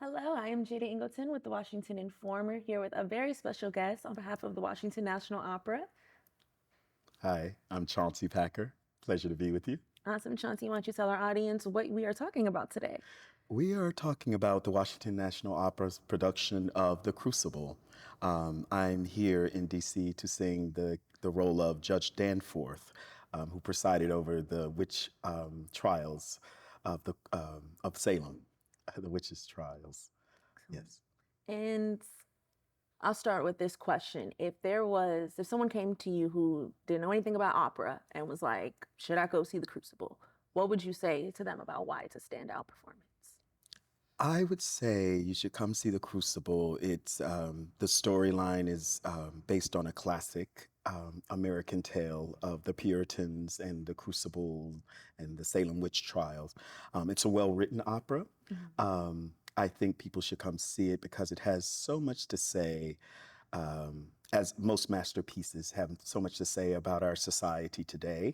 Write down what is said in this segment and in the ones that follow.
Hello, I am Jada Ingleton with the Washington Informer, here with a very special guest on behalf of the Washington National Opera. Hi, I'm Chauncey Packer. Pleasure to be with you. Awesome, Chauncey. Why don't you tell our audience what we are talking about today? We are talking about the Washington National Opera's production of The Crucible. I'm here in DC to sing the role of Judge Danforth, who presided over the witch trials of Salem, the witches' trials. Yes. And I'll start with this question. If someone came to you who didn't know anything about opera and was like, should I go see The Crucible? What would you say to them about why it's a standout performance? I would say you should come see The Crucible. It's the storyline is based on a classic American tale of the Puritans and the Crucible and the Salem witch trials. It's a well-written opera. I think people should come see it because it has so much to say, as most masterpieces have so much to say about our society today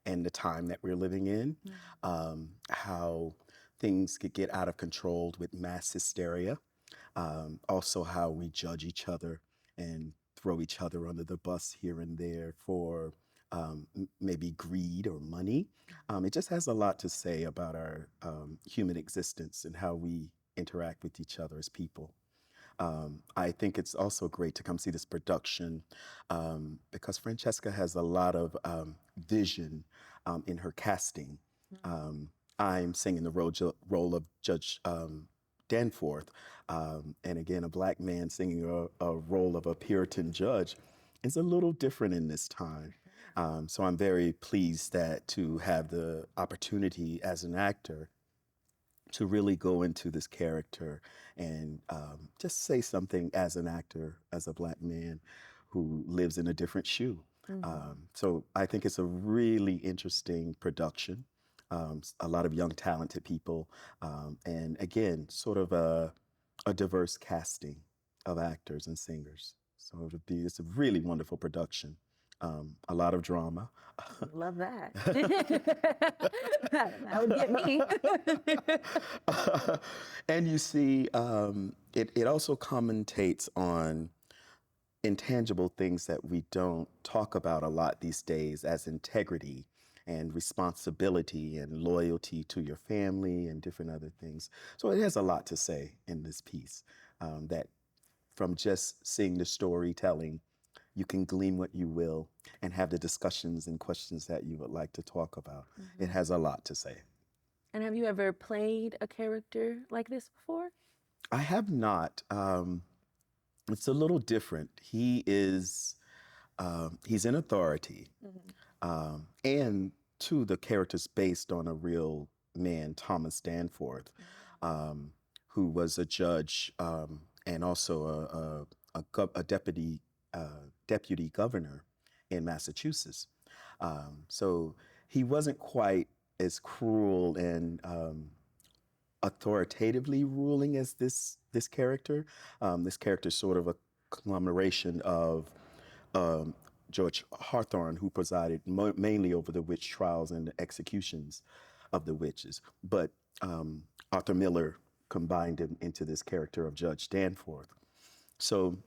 and the time that we're living in, how things could get out of control with mass hysteria, also how we judge each other and throw each other under the bus here and there for maybe greed or money. It just has a lot to say about our human existence and how we interact with each other as people. I think it's also great to come see this production because Francesca has a lot of vision in her casting. I'm singing the role of Judge Danforth, and again, a Black man singing a role of a Puritan judge is a little different in this time. So I'm very pleased to have the opportunity as an actor to really go into this character and just say something as an actor, as a Black man who lives in a different shoe. So I think it's a really interesting production. A lot of young, talented people, and again, sort of a diverse casting of actors and singers. So it's a really wonderful production. A lot of drama. Love that. That would get me. And you see, it also commentates on intangible things that we don't talk about a lot these days, as integrity and responsibility and loyalty to your family and different other things. So it has a lot to say in this piece, that from just seeing the storytelling, you can glean what you will and have the discussions and questions that you would like to talk about. It has a lot to say. And have you ever played a character like this before? I have not. It's a little different. He's in authority, and two, the character's based on a real man, Thomas Danforth, who was a judge and also a deputy governor in Massachusetts. So he wasn't quite as cruel and authoritatively ruling as this character. This character is sort of a conglomeration of George Hawthorne, who presided mainly over the witch trials and the executions of the witches. But Arthur Miller combined him into this character of Judge Danforth. So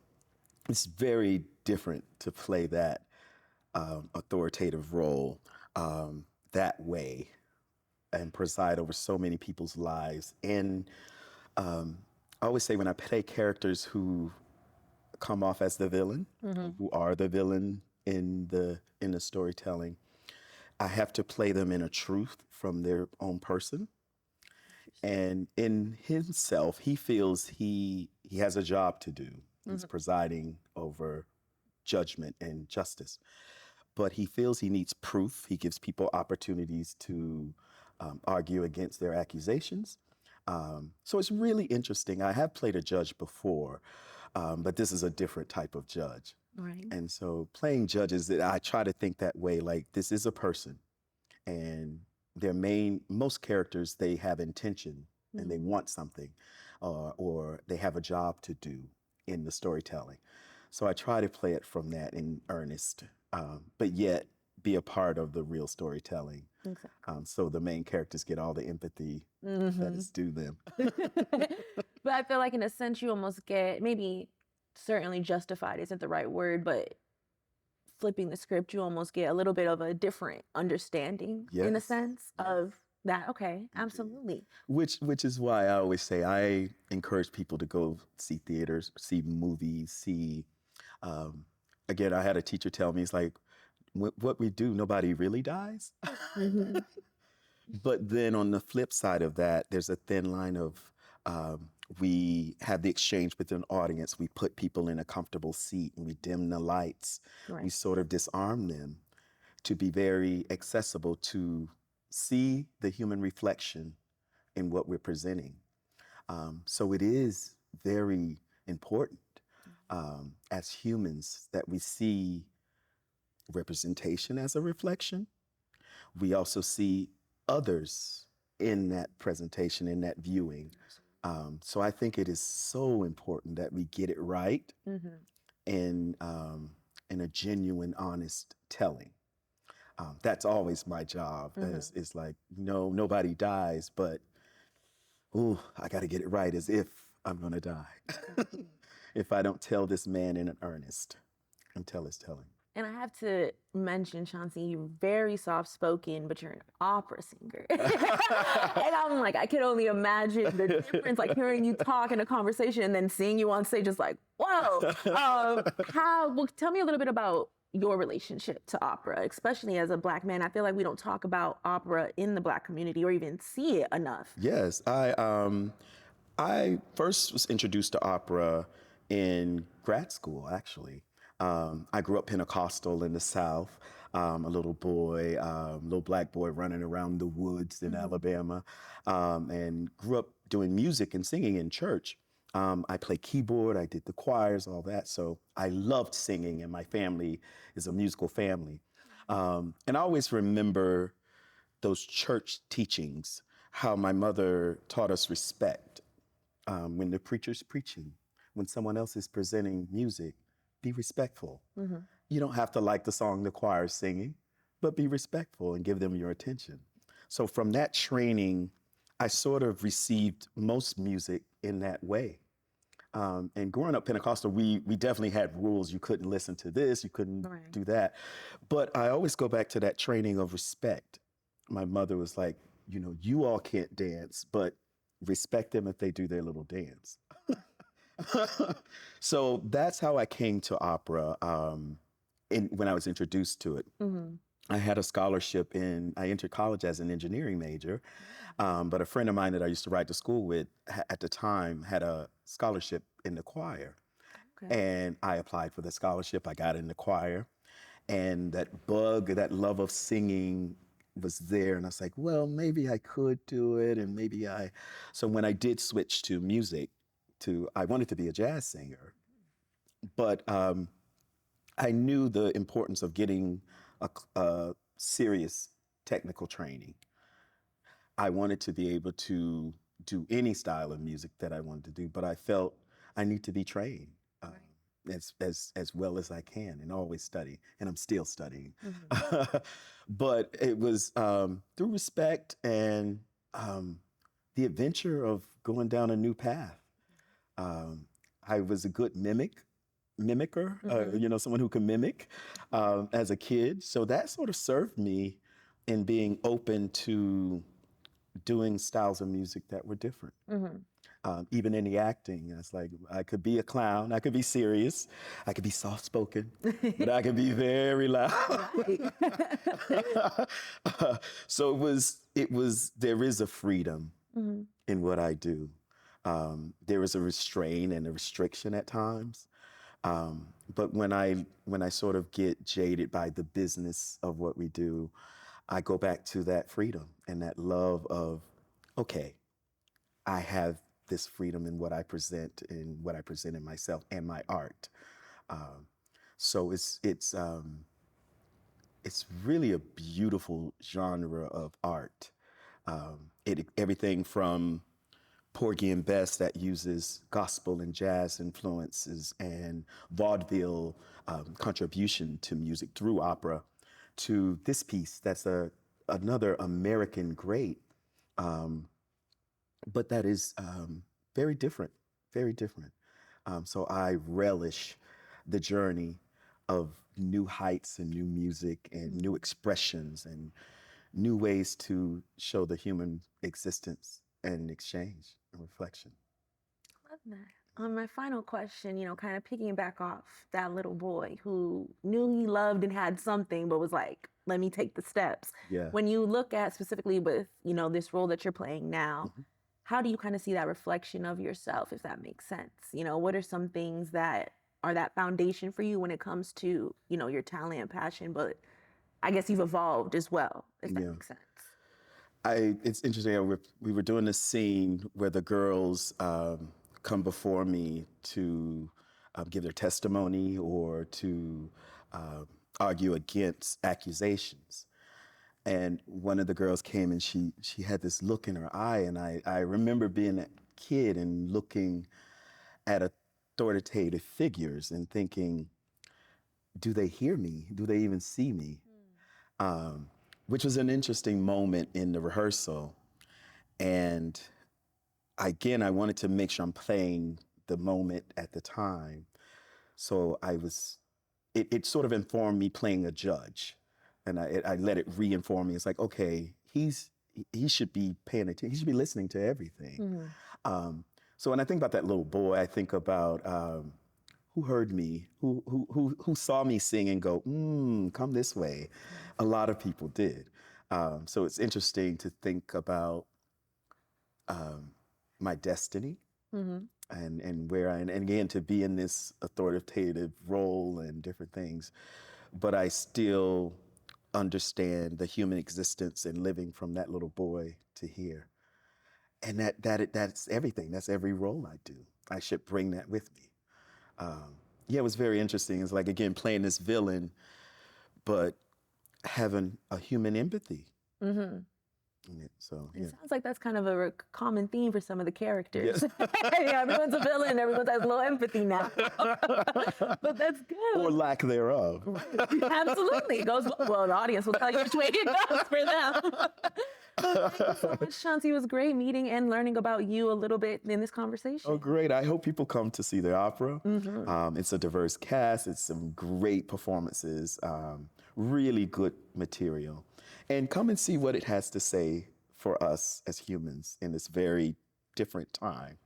it's very different to play that authoritative role that way and preside over so many people's lives. And I always say when I play characters who come off as the villain, who are the villain in the storytelling, I have to play them in a truth from their own person. And in himself, he feels he has a job to do. He's presiding over judgment and justice. But he feels he needs proof. He gives people opportunities to argue against their accusations. So it's really interesting. I have played a judge before, but this is a different type of judge. Right. And so playing judges, I try to think that way, like this is a person, and most characters, they have intention and they want something, or they have a job to do in the storytelling. So I try to play it from that in earnest, but yet be a part of the real storytelling. Exactly. So the main characters get all the empathy that is due them. But I feel like in a sense you almost get, maybe certainly justified isn't the right word, but flipping the script, you almost get a little bit of a different understanding in a Yes. sense Yes. of that. Okay, You do. absolutely. Which is why I always say I encourage people to go see theaters, see movies, see. Um, again, I had a teacher tell me, it's like, what we do, nobody really dies. Hmm. But then on the flip side of that, there's a thin line of we have the exchange with an audience. We put people in a comfortable seat and we dim the lights. We Right. sort of disarm them to be very accessible to see the human reflection in what we're presenting. So it is very important as humans that we see representation as a reflection. We also see others in that presentation, in that viewing. So I think it is so important that we get it right Hmm. in a genuine, honest telling. That's always my job. Hmm. Is like, no, nobody dies, but ooh, I got to get it right as if I'm gonna die. If I don't tell this man in an earnest until it's telling. And I have to mention, Chauncey, you're very soft spoken, but you're an opera singer. And I'm like, I can only imagine the difference, like hearing you talk in a conversation and then seeing you on stage is like, whoa. Well, tell me a little bit about your relationship to opera, especially as a Black man. I feel like we don't talk about opera in the Black community or even see it enough. Yes, I first was introduced to opera in grad school, actually. I grew up Pentecostal in the South, a little boy, little Black boy running around the woods in Hmm. Alabama, and grew up doing music and singing in church. I played keyboard, I did the choirs, all that. So I loved singing, and my family is a musical family. And I always remember those church teachings, how my mother taught us respect. When the preacher's preaching, when someone else is presenting music, be respectful. Hmm. You don't have to like the song the choir is singing, but be respectful and give them your attention. So from that training, I sort of received most music in that way. And growing up Pentecostal, we definitely had rules. You couldn't listen to this, you couldn't Right. do that. But I always go back to that training of respect. My mother was like, you all can't dance, but respect them if they do their little dance. So that's how I came to opera when I was introduced to it. Hmm. I had a scholarship I entered college as an engineering major, but a friend of mine that I used to ride to school with at the time had a scholarship in the choir. Okay. And I applied for the scholarship. I got in the choir. And that bug, that love of singing was there. And I was like, well, maybe I could do it. And so when I did switch to music, I wanted to be a jazz singer. But I knew the importance of getting a serious technical training. I wanted to be able to do any style of music that I wanted to do, but I felt I need to be trained as well as I can, and always study. And I'm still studying. Hmm. But it was through respect and the adventure of going down a new path. Um, I was a good mimicker, Hmm. someone who can mimic as a kid. So that sort of served me in being open to doing styles of music that were different. Hmm. Even in the acting, it's like I could be a clown, I could be serious, I could be soft spoken, but I could be very loud. Right. So there is a freedom Hmm. in what I do. There is a restraint and a restriction at times. But when I sort of get jaded by the business of what we do, I go back to that freedom and that love of, okay, I have this freedom in what I present in myself and my art. Um, so it's really a beautiful genre of art. Everything from Porgy and Bess that uses gospel and jazz influences and vaudeville contribution to music through opera, to this piece that's another American great, but that is very different, very different. So I relish the journey of new heights and new music and new expressions and new ways to show the human existence and exchange and reflection. Love that. My final question, kind of picking back off that little boy who knew he loved and had something, but was like, let me take the steps. Yeah. When you look at specifically with, this role that you're playing now, Mhm. how do you kind of see that reflection of yourself, if that makes sense? What are some things that are that foundation for you when it comes to, your talent and passion, but I guess you've evolved as well, if that Yeah. makes sense. It's interesting. We were doing this scene where the girls come before me to give their testimony or to argue against accusations. And one of the girls came and she had this look in her eye, and I remember being a kid and looking at authoritative figures and thinking, do they hear me? Do they even see me? Which was an interesting moment in the rehearsal. And again, I wanted to make sure I'm playing the moment at the time. So it sort of informed me playing a judge. And I let it re-inform me. It's like, okay, he should be paying attention. He should be listening to everything. So when I think about that little boy, I think about who heard me, who saw me sing and go, come this way. A lot of people did. So it's interesting to think about my destiny and where and again, to be in this authoritative role and different things. But I still understand the human existence and living from that little boy to here. And that's everything. That's every role I do. I should bring that with me. Yeah, it was very interesting. It's like, again, playing this villain, but having a human empathy in it. So, It yeah. sounds like that's kind of a common theme for some of the characters. Yes. Everyone's a villain. Everyone has low empathy now. But that's good. Or lack thereof. Absolutely. It goes well. The audience will tell you which way it goes for them. Thank you so much, Chauncey. It was great meeting and learning about you a little bit in this conversation. Oh, great. I hope people come to see the opera. It's a diverse cast. It's some great performances, really good material. And come and see what it has to say for us as humans in this very different time.